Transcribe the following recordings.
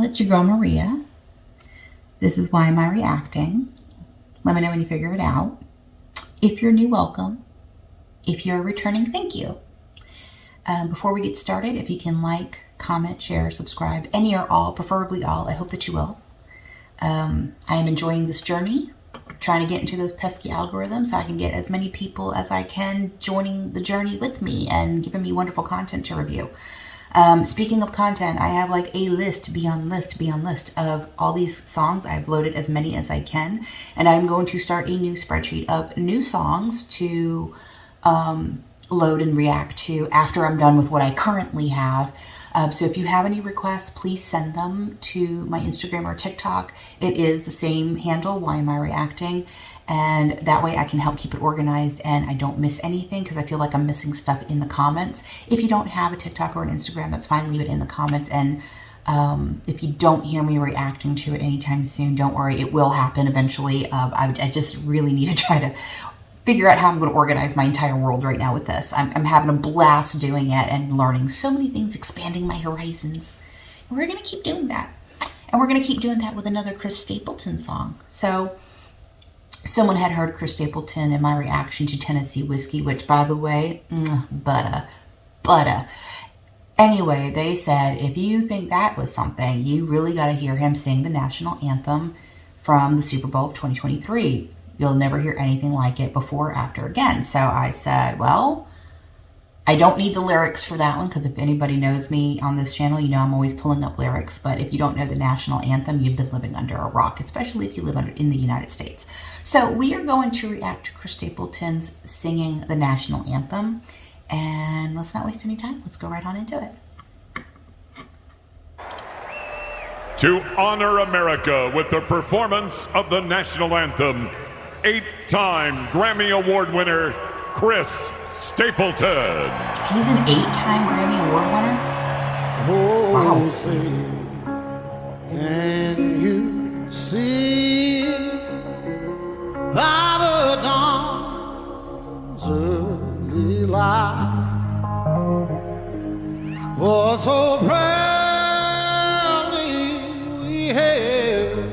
it's your girl Maria. This is Why Am I Reacting? Let me know when you figure it out. If you're new, welcome. If you're returning, thank you. Before we get started, if you can like, comment, share, subscribe, any or all, preferably all, I hope that you will. I am enjoying this journey, trying to get into those pesky algorithms so I can get as many people as I can joining the journey with me and giving me wonderful content to review. Speaking of content, I have like a list beyond list of all these songs. I've loaded as many as I can, and I'm going to start a new spreadsheet of new songs to load and react to after I'm done with what I currently have. So if you have any requests, please send them to my Instagram or TikTok. It is the same handle, Why Am I Reacting? And that way I can help keep it organized and I don't miss anything, because I feel like I'm missing stuff in the comments. If you don't have a TikTok or an Instagram, that's fine. Leave it in the comments. And if you don't hear me reacting to it anytime soon, don't worry. It will happen eventually. I just really need to try to figure out how I'm going to organize my entire world right now with this. I'm having a blast doing it and learning so many things, expanding my horizons. And we're going to keep doing that. And we're going to keep doing that with another Chris Stapleton song. So someone had heard Chris Stapleton and my reaction to Tennessee Whiskey, which, by the way, butter. Anyway, they said, if you think that was something, you really got to hear him sing the national anthem from the Super Bowl of 2023. You'll never hear anything like it before or after again. So I said, well, I don't need the lyrics for that one, because if anybody knows me on this channel, you know I'm always pulling up lyrics. But if you don't know the national anthem, you've been living under a rock, especially if you live in the United States. So we are going to react to Chris Stapleton's singing the national anthem. And let's not waste any time. Let's go right on into it. To honor America with the performance of the national anthem, 8-time Grammy Award winner, Chris Stapleton. He's an 8-time Grammy Award winner? Wow. Say, can you see by the dawn's early light what so proudly we hailed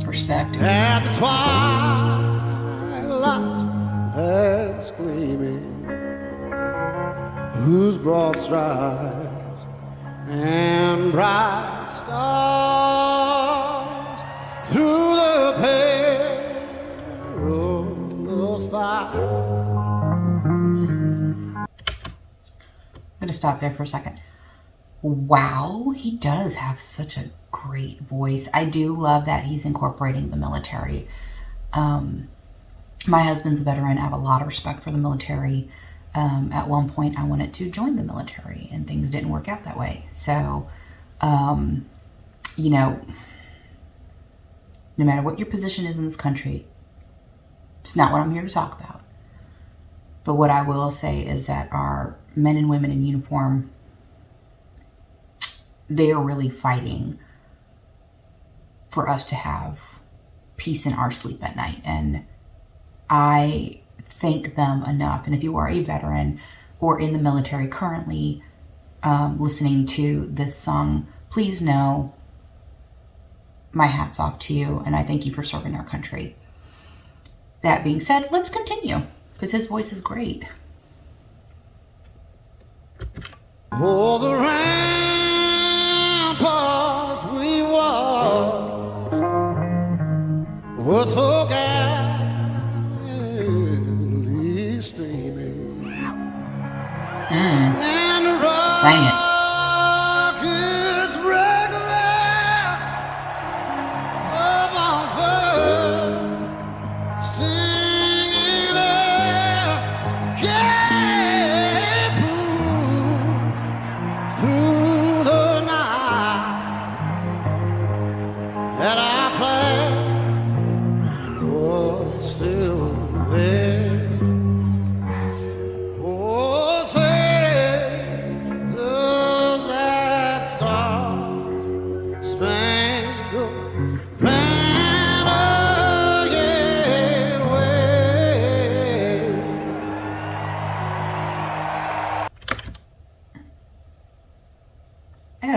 Respect. at the twilight's last gleaming, whose broad stripes and bright stars through the perilous fight. I'm going to stop there for a second. Wow, he does have such a great voice. I do love that he's incorporating the military. My husband's a veteran. I have a lot of respect for the military. At one point, I wanted to join the military, and things didn't work out that way. So, you know, no matter what your position is in this country, it's not what I'm here to talk about. But what I will say is that our men and women in uniform, they are really fighting for us to have peace in our sleep at night. And I thank them enough. And if you are a veteran or in the military currently listening to this song, please know my hat's off to you. And I thank you for serving our country. That being said, let's continue, because his voice is great. Oh, the ramparts we walked were so gallantly streaming, and the Sang it. rockets regular of our birds singing out, yeah, through the night, that our flag was still there. Oh, say the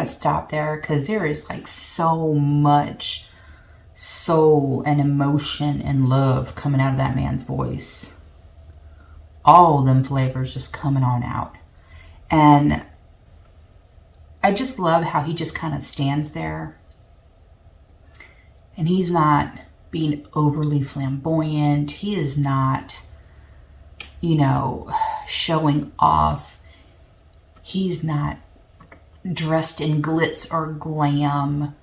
gotta stop there because there is like so much soul and emotion and love coming out of that man's voice. All of them flavors just coming on out. And I just love how he just kind of stands there. And he's not being overly flamboyant. He is not, showing off. He's not dressed in glitz or glam.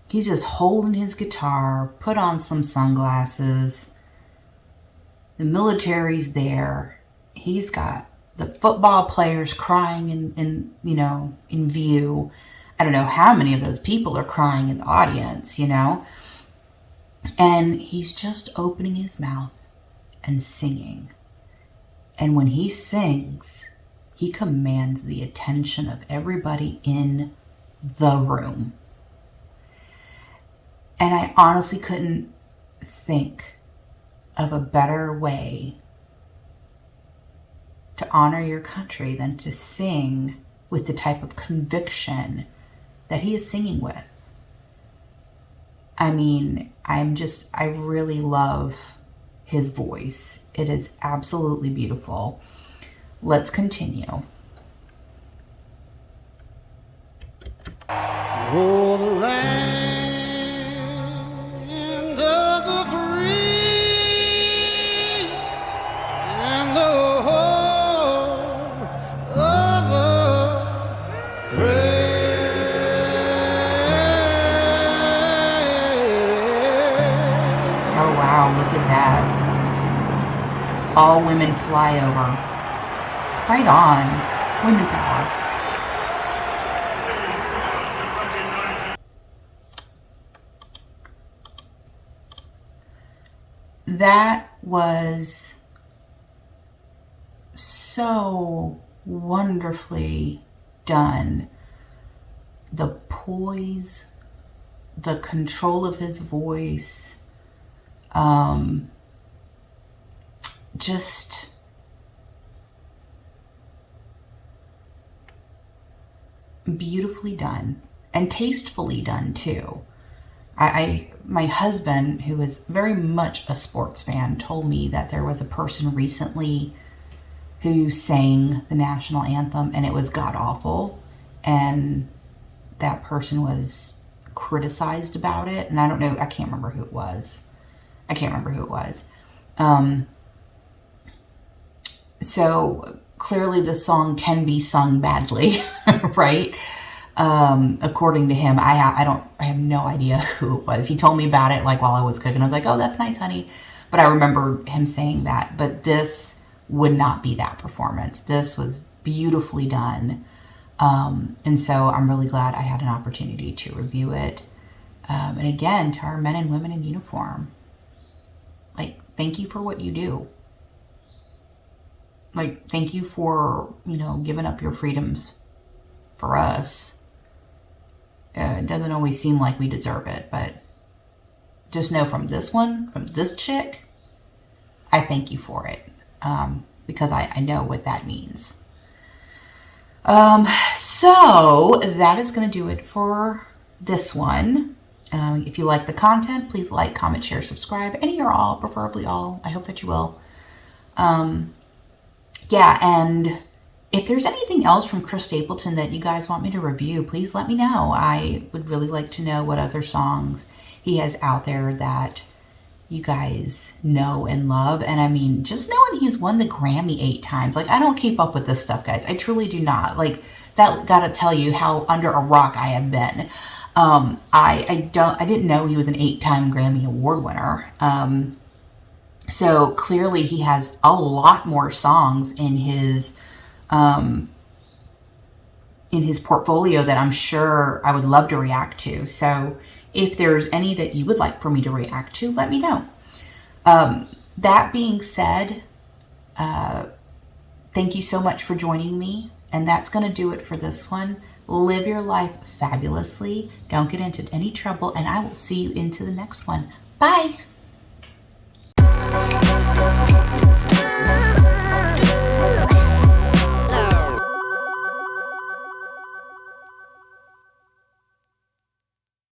He's just holding his guitar, put on some sunglasses. The military's there. He's got the football players crying in view. I don't know how many of those people are crying in the audience, And he's just opening his mouth and singing. And when he sings, he commands the attention of everybody in the room. And I honestly couldn't think of a better way to honor your country than to sing with the type of conviction that he is singing with. I mean, I really love his voice. It is absolutely beautiful. Let's continue. Oh, the land of the free and the home of the brave. Oh, wow, look at that. All women fly over. Right on. Women power. That was so wonderfully done. The poise, the control of his voice, just beautifully done and tastefully done too. My husband, who is very much a sports fan, told me that there was a person recently who sang the national anthem and it was god awful, and that person was criticized about it. And I don't know, I can't remember who it was. So clearly the song can be sung badly, right? According to him. I have no idea who it was. He told me about it like while I was cooking. I was like, oh, that's nice, honey. But I remember him saying that. But this would not be that performance. This was beautifully done. And so I'm really glad I had an opportunity to review it. And again, to our men and women in uniform, like, thank you for what you do. Like, thank you for, giving up your freedoms for us. It doesn't always seem like we deserve it, but just know from this chick, I thank you for it, because I know what that means. So that is going to do it for this one. If you like the content, please like, comment, share, subscribe, any or all, preferably all. I hope that you will. Yeah, and if there's anything else from Chris Stapleton that you guys want me to review, please let me know. I would really like to know what other songs he has out there that you guys know and love. And I mean, just knowing he's won the Grammy 8 times. Like, I don't keep up with this stuff, guys. I truly do not. Like, that got to tell you how under a rock I have been. I didn't know he was an 8-time Grammy Award winner. So clearly he has a lot more songs in his portfolio that I'm sure I would love to react to. So if there's any that you would like for me to react to, let me know. That being said, thank you so much for joining me. And that's going to do it for this one. Live your life fabulously. Don't get into any trouble. And I will see you into the next one. Bye.